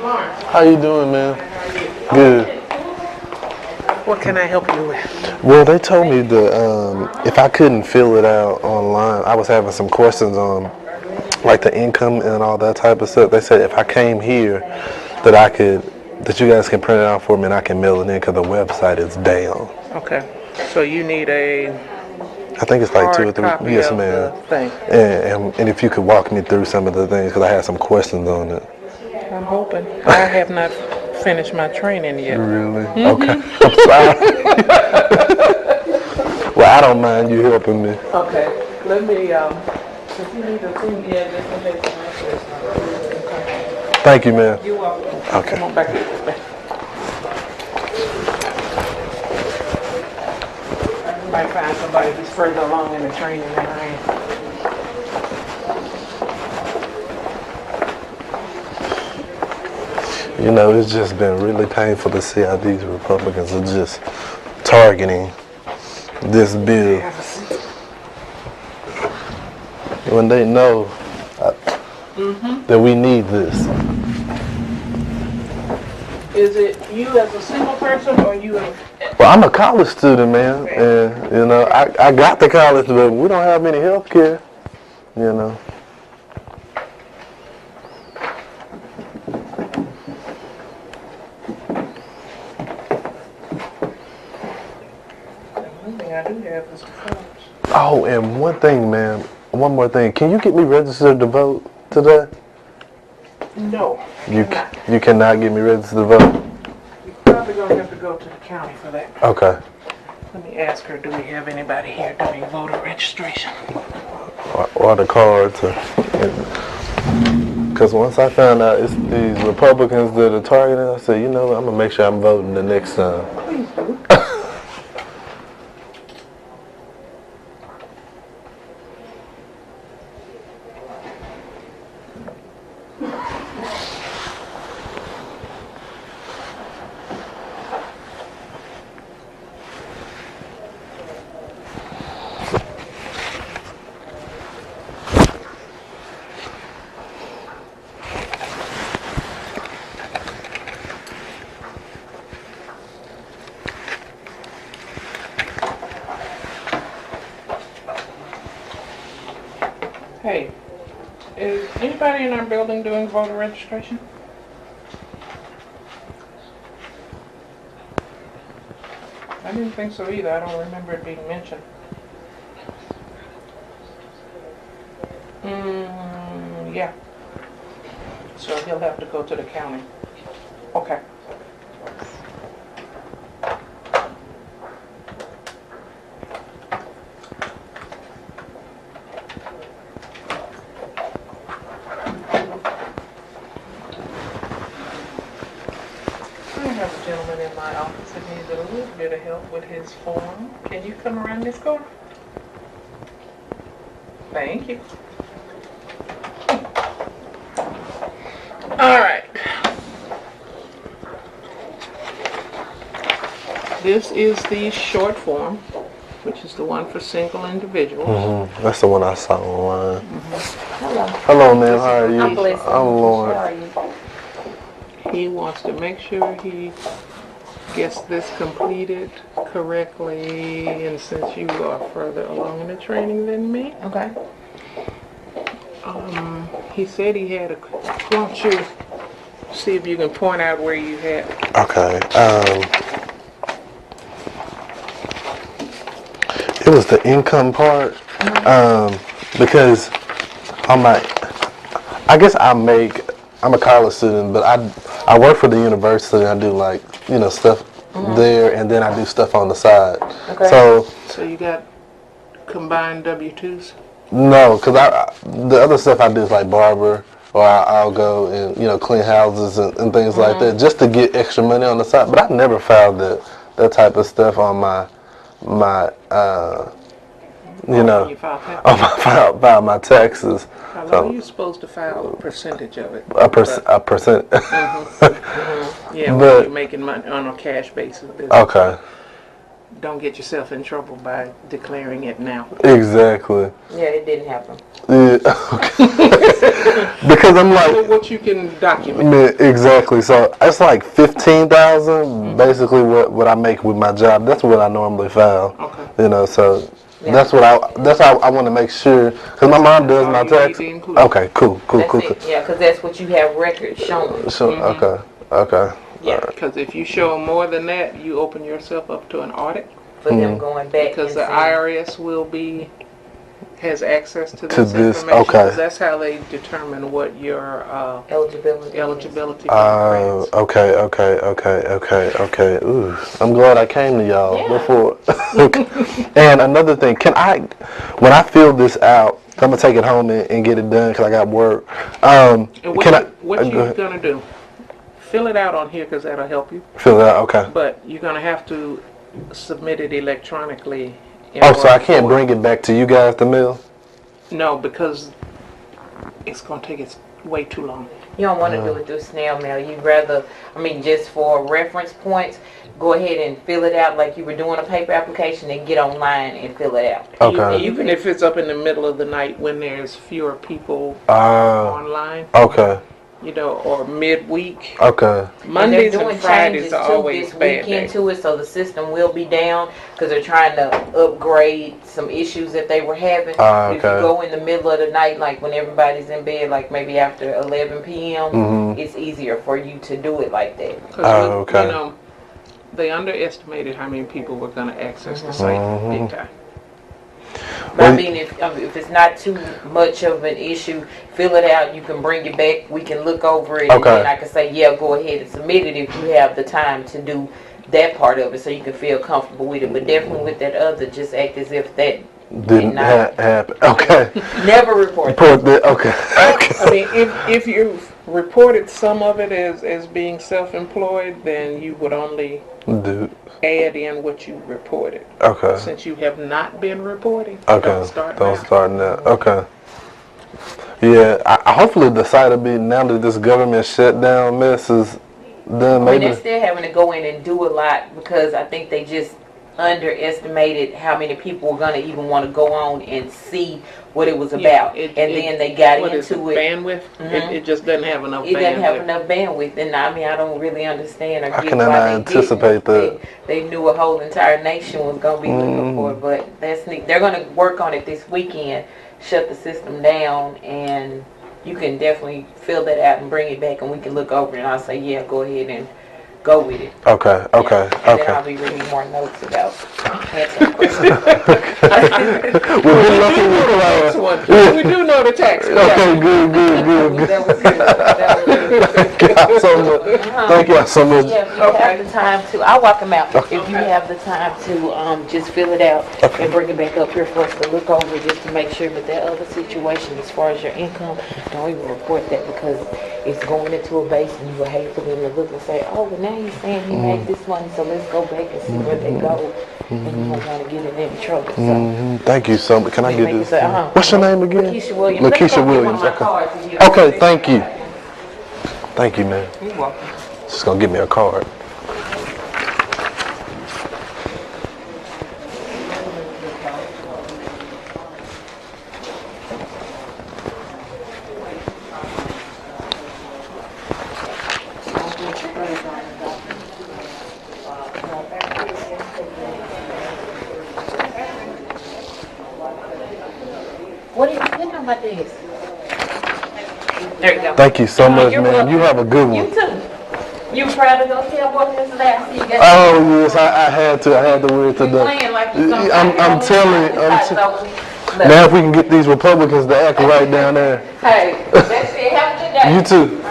How you doing, man? Good. What can I help you with? Well, they told me that if I couldn't fill it out online, I was having some questions on like the income and all that type of stuff. They said if I came here, that you guys can print it out for me and I can mail it in because the website is down. Okay. So you need a I think it's like 2 or hard 3. copy Yes, of ma'am. the thing. And if you could walk me through some of the things because I had some questions on it. I'm hoping. I have not finished my training yet. Really? Okay. I'm sorry. Well, I don't mind you helping me. Okay. Let me, if you need a thing, yeah, just in case I'm Thank you, ma'am. You're welcome. Okay. Come on back here with me. I might find somebody who's further along in the training than I am. You know, it's just been really painful to see how these Republicans are just targeting this bill when they know that we need this. Is it you as a single person or you as... Well, I'm a college student, man, and you know, I got to college, but we don't have any health care, you know. I do have is the forms. Oh, and one thing, man, one more thing. Can you get me registered to vote today? No. You cannot get me registered to vote? You're probably going to have to go to the county for that. Okay. Let me ask her, do we have anybody here doing voter registration? Or the cards. Because once I found out it's these Republicans that are targeting, I said, you know what, I'm going to make sure I'm voting the next time. Please do. Hey, is anybody in our building doing voter registration? I didn't think so either. I don't remember it being mentioned. Yeah. So he'll have to go to the county. Okay. I have a gentleman in my office that needs a little bit of help with his form. Can you come around this corner? Thank you. All right. This is the short form, which is the one for single individuals. That's the one I saw online. Hello. Hello, ma'am. How are you? I'm Felicity. I'm Lauren. How are you? He wants to make sure he gets this completed correctly, and since you are further along in the training than me, Okay. he said he had a... Why don't you see if you can point out where you had... Okay. It was the income part. Because I'm a college student, but I work for the university. I do like, you know, stuff there, and then I do stuff on the side. Okay. So you got combined W-2s? No, because the other stuff I do is like barber, or I'll go and, you know, clean houses and things like that, just to get extra money on the side. But I never filed that type of stuff on my you know, You filed taxes. on my taxes. Although you're supposed to file a percentage of it. A percent. Yeah, when But- you're making money on a cash basis. Okay. don't get yourself in trouble by declaring it now. Exactly. Yeah, it didn't happen. Yeah. Because I'm So like, what you can document. yeah, exactly. So it's like 15,000, basically what I make with my job. That's what I normally file. Okay. You know, so Yeah. that's how I want to make sure, because my mom does all my you need tax. to include. Okay, cool. That's it. Yeah, because that's what you have records showing. So okay. Yeah, Because if you show more than that, you open yourself up to an audit. for them going back Because and the IRS has access to To this this, information. okay. 'Cause that's how they determine what your eligibility. eligibility for grants. Okay. Ooh, I'm glad I came to y'all Yeah. before. And another thing, when I fill this out, I'm gonna take it home and get it done because I got work. And what Can what go you're ahead. gonna do? Fill it out on here because that'll help you. Fill it out? Okay. But you're gonna have to submit it electronically. in Oh, so I order can't for- bring it back to you guys to mail? No, because it's gonna take us way too long. You don't want to do it through snail mail. You'd rather, just for reference points, go ahead and fill it out like you were doing a paper application and get online and fill it out. Okay. Even if it's up in the middle of the night when there's fewer people Uh, online, okay. or midweek. Okay. Mondays they're doing and Fridays changes are too always this bad weekend days. to it, so the system will be down because they're trying to upgrade some issues that they were having. Ah, If you okay. go in the middle of the night, like when everybody's in bed, like maybe after 11 p.m., Mhm. it's easier for you to do it like that. 'Cause Oh, okay. they underestimated how many people were going to access the site big time. But Well, if it's not too much of an issue, fill it out. You can bring it back. We can look over it, Okay. and then I can say, yeah, go ahead and submit it if you have the time to do that part of it, so you can feel comfortable with it. But definitely with that other, just act as if that Didn't not. happen. Okay. Never report that. Report that. Okay. I mean, if you've reported some of it as being self-employed, then you would only Dude. add in what you reported. Okay. Since you have not been reporting, Okay. don't start Don't now. start now. Okay. Yeah. Hopefully the site will be, now that this government shutdown mess is done. They're Maybe. still having to go in and do a lot because I think they just underestimated how many people were going to even want to go on and see what it was about. Then they got what is into it, it. bandwidth? It just doesn't have enough It doesn't have bandwidth. enough bandwidth, and I don't really understand or I get cannot why they anticipate didn't. that. They knew a whole entire nation was going to be looking for it, but that's neat. They're going to work on it this weekend, shut the system down, and you can definitely fill that out and bring it back, and we can look over it, and I'll say, yeah, go ahead and go with it. Okay. Okay. Yeah. And then I'll Okay. be reading more notes about answering questions. Well, good luck with Tax one. We do know the tax. Okay. Good. That was good. That was good. Thank y'all so much. Thank y'all so much. Yeah, if you have the time to, I'll walk them out. If you have the time to, just fill it out and bring it back up here for us to look over just to make sure. But that other situation, as far as your income, don't even report that because it's going into a base and you will hate for them to look and say, oh, well now he's saying he made this money, so let's go back and see where they go. And you don't want to get in any trouble. So. Thank you so much. Can I get Make you this? say, What's your name again? Lakeisha Williams. Let me Lakeisha go get one of Williams. my Okay. cards if you- Okay. Thank you. Thank you, man. You're welcome. Just gonna give me a card. What are you thinking about this? There you go. Thank you so much, You're man. welcome. You have a good You one. too. You proud to go tell boy yesterday? I see you got Oh yes, I had to. I had to wear it you today. playing like you something. I'm telling you. Look, Now if we can get these Republicans to act right down there. hey, that's it. Have a good day. You too.